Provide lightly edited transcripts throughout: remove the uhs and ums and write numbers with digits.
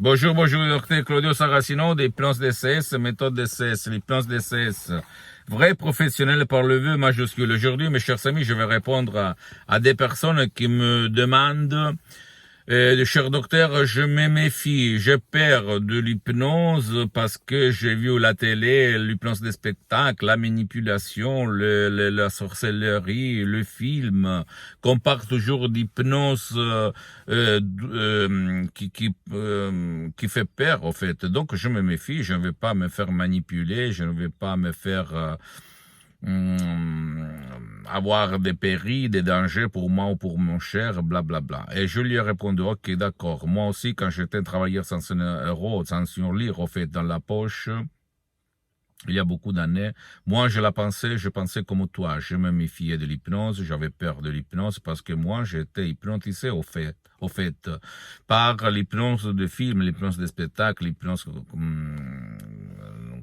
Bonjour, bonjour, docteur Claudio Saracino des plans DCS, méthode DCS, les plans DCS. Vrai professionnel par le vœu majuscule. Aujourd'hui, mes chers amis, je vais répondre à des personnes qui me demandent cher docteur, je me méfie, j'ai peur de l'hypnose parce que j'ai vu la télé, l'hypnose des spectacles, la manipulation, la sorcellerie, le film, qu'on parle toujours d'hypnose qui fait peur en fait. Donc je me méfie, je ne vais pas me faire manipuler, je ne vais pas me faire avoir des périls, des dangers pour moi ou pour mon cher, blablabla. Et je lui ai répondu, ok, d'accord. Moi aussi, quand j'étais travailleur sans un euro, sans un lire, au fait, dans la poche, il y a beaucoup d'années, moi je pensais comme toi, je me méfiais de l'hypnose, j'avais peur de l'hypnose parce que moi j'étais hypnotisé au fait, par l'hypnose de film, l'hypnose de spectacle, l'hypnose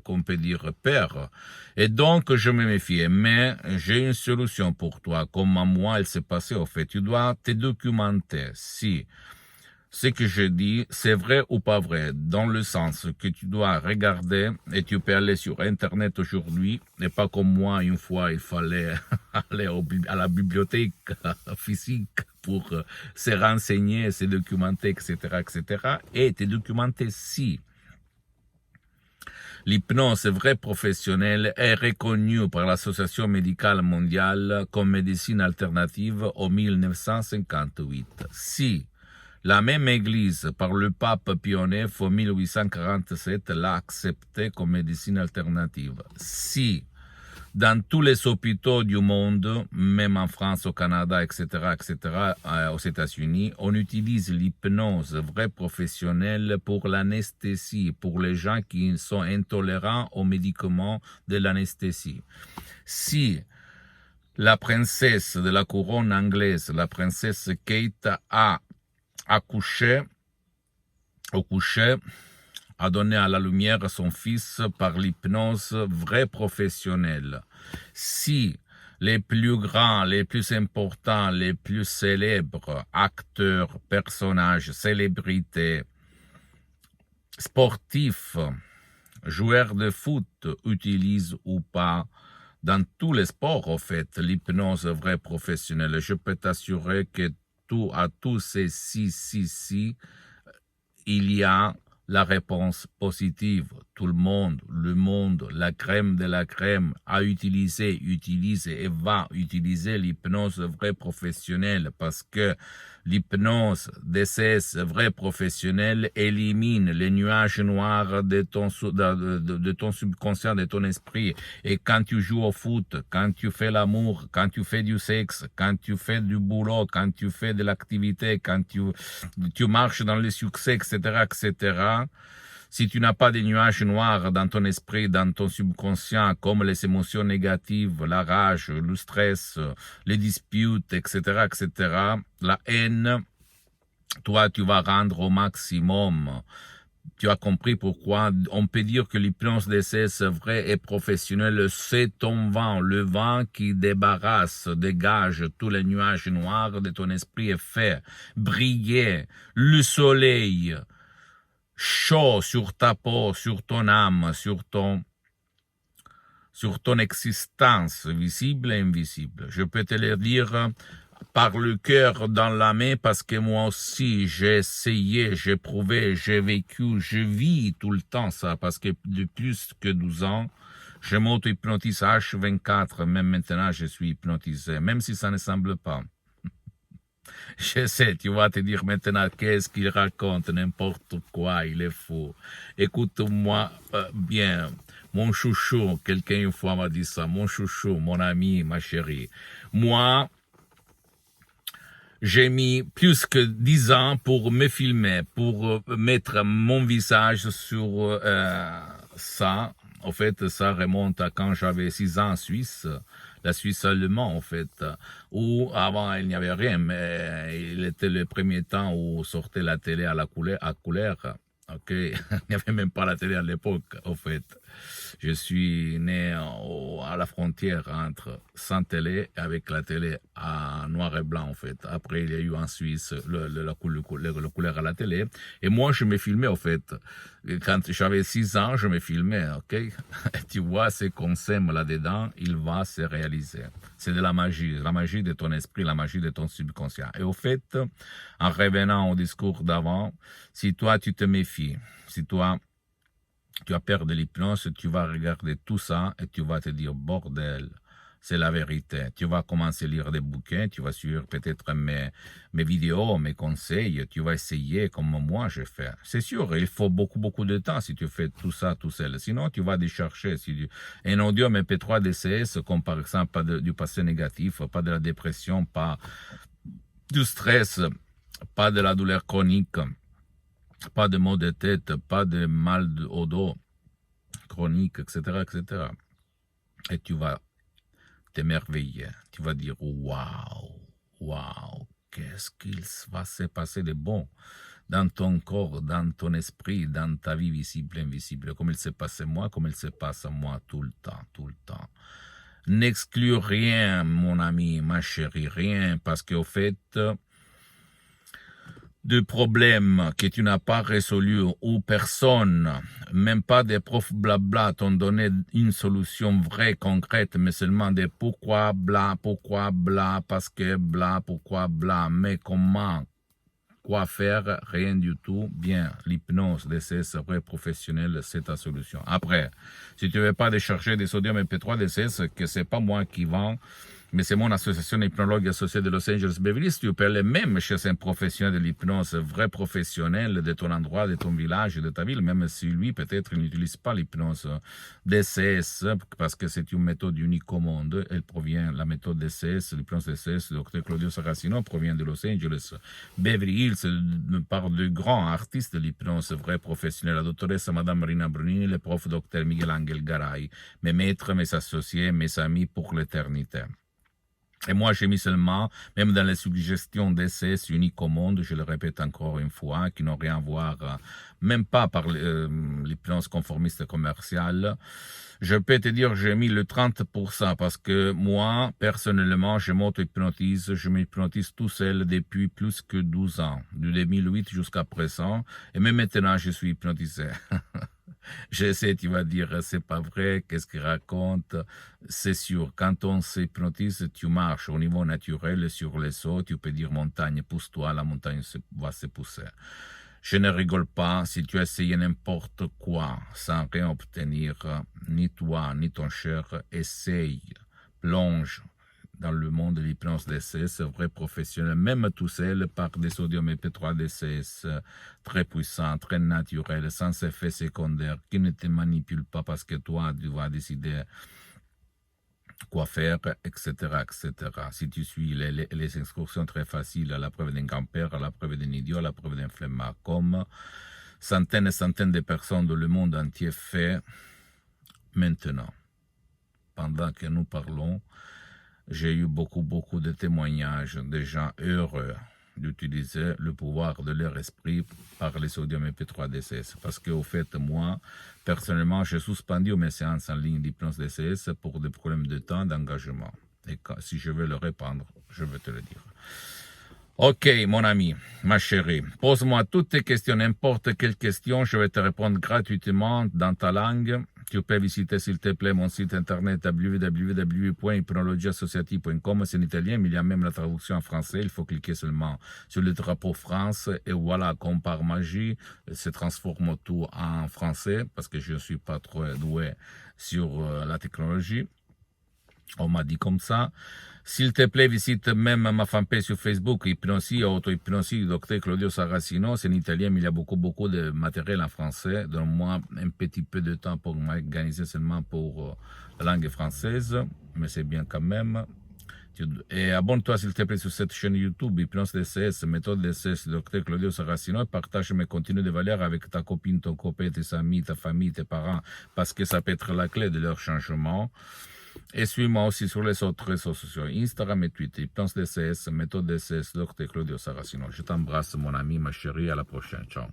qu'on peut dire peur. Et donc je me méfiais, mais j'ai une solution pour toi, comme à moi elle s'est passée au fait, tu dois te documenter si ce que je dis, c'est vrai ou pas vrai, dans le sens que tu dois regarder, et tu peux aller sur Internet aujourd'hui, et pas comme moi, une fois, il fallait aller à la bibliothèque physique pour se renseigner, se documenter, etc., etc., et te documenter si l'hypnose vraie professionnelle est reconnue par l'Association médicale mondiale comme médecine alternative en 1958. Si la même Église, par le pape Pie IX en 1847, l'a acceptée comme médecine alternative. Si, dans tous les hôpitaux du monde, même en France, au Canada, etc., aux États-Unis, on utilise l'hypnose vraie professionnelle pour l'anesthésie, pour les gens qui sont intolérants aux médicaments de l'anesthésie. Si la princesse de la couronne anglaise, la princesse Kate, a accouché, au coucher, a donné à la lumière son fils par l'hypnose vraie professionnelle. Si les plus grands, les plus importants, les plus célèbres acteurs, personnages, célébrités, sportifs, joueurs de foot utilisent ou pas dans tous les sports, en fait, l'hypnose vraie professionnelle, je peux t'assurer que à tous ces si, il y a la réponse positive. Tout le monde, la crème de la crème a utilisé, utilise et va utiliser l'hypnose vraie professionnelle parce que l'hypnose DCS vraie professionnelle élimine les nuages noirs de ton subconscient, de ton esprit. Et quand tu joues au foot, quand tu fais l'amour, quand tu fais du sexe, quand tu fais du boulot, quand tu fais de l'activité, quand tu marches dans le succès, etc., si tu n'as pas de nuages noirs dans ton esprit, dans ton subconscient, comme les émotions négatives, la rage, le stress, les disputes, etc., la haine, toi, tu vas rendre au maximum. Tu as compris pourquoi on peut dire que l'hypnose DCS vrai et professionnelle, c'est ton vent, le vent qui débarrasse, dégage tous les nuages noirs de ton esprit et fait briller le soleil chaud sur ta peau, sur ton âme, sur ton existence, visible et invisible. Je peux te le dire par le cœur dans la main parce que moi aussi j'ai essayé, j'ai prouvé, j'ai vécu, je vis tout le temps ça parce que de plus que 12 ans, je m'auto-hypnotise H24, même maintenant je suis hypnotisé, même si ça ne semble pas. Je sais, tu vas te dire maintenant qu'est-ce qu'il raconte, n'importe quoi, il est fou. Écoute-moi bien, mon chouchou, quelqu'un une fois m'a dit ça, mon chouchou, mon ami, ma chérie. Moi, j'ai mis plus que 10 ans pour me filmer, pour mettre mon visage sur ça. En fait, ça remonte à quand j'avais 6 ans en Suisse, la Suisse allemande, en fait, où avant il n'y avait rien, mais il était le premier temps où sortait la télé à couleur, ok? Il n'y avait même pas la télé à l'époque, au fait. Je suis né à la frontière entre sans télé et avec la télé en noir et blanc, en fait. Après, il y a eu en Suisse la couleur à la télé. Et moi, je me filmais, en fait. Et quand j'avais 6 ans, je me filmais, ok? Et tu vois, ce qu'on sème là-dedans, il va se réaliser. C'est de la magie de ton esprit, la magie de ton subconscient. Et au fait, en revenant au discours d'avant, si toi, tu te méfies, si toi, tu as peur de l'hypnose, tu vas regarder tout ça et tu vas te dire, bordel, c'est la vérité. Tu vas commencer à lire des bouquins, tu vas suivre peut-être mes vidéos, mes conseils, tu vas essayer comme moi je fais. C'est sûr, il faut beaucoup de temps si tu fais tout ça tout seul. Sinon, tu vas décharger un audio MP3 DCS, comme par exemple pas du passé négatif, pas de la dépression, pas du stress, pas de la douleur chronique, pas de maux de tête, pas de mal au dos chronique, etc., etc. Et tu vas t'émerveiller. Tu vas dire, waouh, qu'est-ce qu'il va se passer de bon dans ton corps, dans ton esprit, dans ta vie visible et invisible, comme il se passe à moi, comme il se passe à moi tout le temps. N'exclus rien, mon ami, ma chérie, rien, parce qu'au fait, de problèmes que tu n'as pas résolus ou personne, même pas des profs blabla, t'ont donné une solution vraie, concrète, mais seulement des pourquoi bla, parce que bla, pourquoi bla, mais comment, quoi faire, rien du tout. Bien, l'hypnose, DCS vrai professionnel, c'est ta solution. Après, si tu ne veux pas décharger des sodium MP3 DCS, que c'est pas moi qui vends, mais c'est mon association hypnologue associée de Los Angeles Beverly Hills, tu peux aller même chez un professionnel de l'hypnose, vrai professionnel de ton endroit, de ton village, de ta ville, même si lui, peut-être, il n'utilise pas l'hypnose DCS, parce que c'est une méthode unique au monde. Elle provient, la méthode DCS, l'hypnose DCS, le Dr Claudio Saracino, provient de Los Angeles Beverly Hills, par de grands artistes de l'hypnose, vrai professionnel, la doctoresse Madame Marina Brunini, le prof Dr Miguel Angel Garay, mes maîtres, mes associés, mes amis pour l'éternité. Et moi, j'ai mis seulement, même dans les suggestions d'essais uniques au monde, je le répète encore une fois, qui n'ont rien à voir, même pas par l'hypnose conformiste commerciale. Je peux te dire, j'ai mis le 30% parce que moi, personnellement, je m'auto-hypnotise, je m'hypnotise tout seul depuis plus que 12 ans, de 2008 jusqu'à présent, et même maintenant, je suis hypnotisé. Je sais, tu vas dire, c'est pas vrai, qu'est-ce qu'il raconte? C'est sûr, quand on s'hypnotise, tu marches au niveau naturel sur les eaux, tu peux dire montagne, pousse-toi, la montagne va se pousser. Je ne rigole pas, si tu essayes n'importe quoi sans rien obtenir, ni toi, ni ton cher, essaye, plonge dans le monde de l'hypnose DCS, vrai professionnel, même tout seul, par des sodium MP3 DCS très puissants, très naturels, sans effet secondaire, qui ne te manipulent pas parce que toi, tu vas décider quoi faire, etc., etc. Si tu suis les excursions très faciles, à la preuve d'un grand-père, à la preuve d'un idiot, à la preuve d'un flemmard, comme centaines et centaines de personnes dans le monde entier fait maintenant, pendant que nous parlons. J'ai eu beaucoup de témoignages de gens heureux d'utiliser le pouvoir de leur esprit par les sodium MP3 DCS. Parce qu'au fait, moi, personnellement, j'ai suspendu mes séances en ligne d'hypnose DCS pour des problèmes de temps, d'engagement. Et si je veux le répandre, je vais te le dire. Ok, mon ami, ma chérie, pose-moi toutes tes questions, n'importe quelle question, je vais te répondre gratuitement dans ta langue. Tu peux visiter, s'il te plaît, mon site internet www.hypnologieassociative.com. C'est en italien, mais il y a même la traduction en français. Il faut cliquer seulement sur le drapeau France. Et voilà, comme par magie, se transforme tout en français, parce que je ne suis pas trop doué sur la technologie. On m'a dit comme ça. S'il te plaît, visite même ma fanpage sur Facebook, Hypnosie, Auto-Hypnosie, Dr Claudio Saracino. C'est en italien, mais il y a beaucoup de matériel en français. Donne-moi un petit peu de temps pour m'organiser seulement pour la langue française, mais c'est bien quand même. Et abonne-toi, s'il te plaît, sur cette chaîne YouTube, Hypnose DCS, méthode DCS, Dr Claudio Saracino, et partage mes contenus de valeur avec ta copine, ton copain, tes amis, ta famille, tes parents, parce que ça peut être la clé de leur changement. Et suis-moi aussi sur les autres réseaux sociaux, Instagram et Twitter, Hypnose DCS, méthode DCS, Dr Claudio Saracino. Je t'embrasse, mon ami, ma chérie, à la prochaine. Ciao.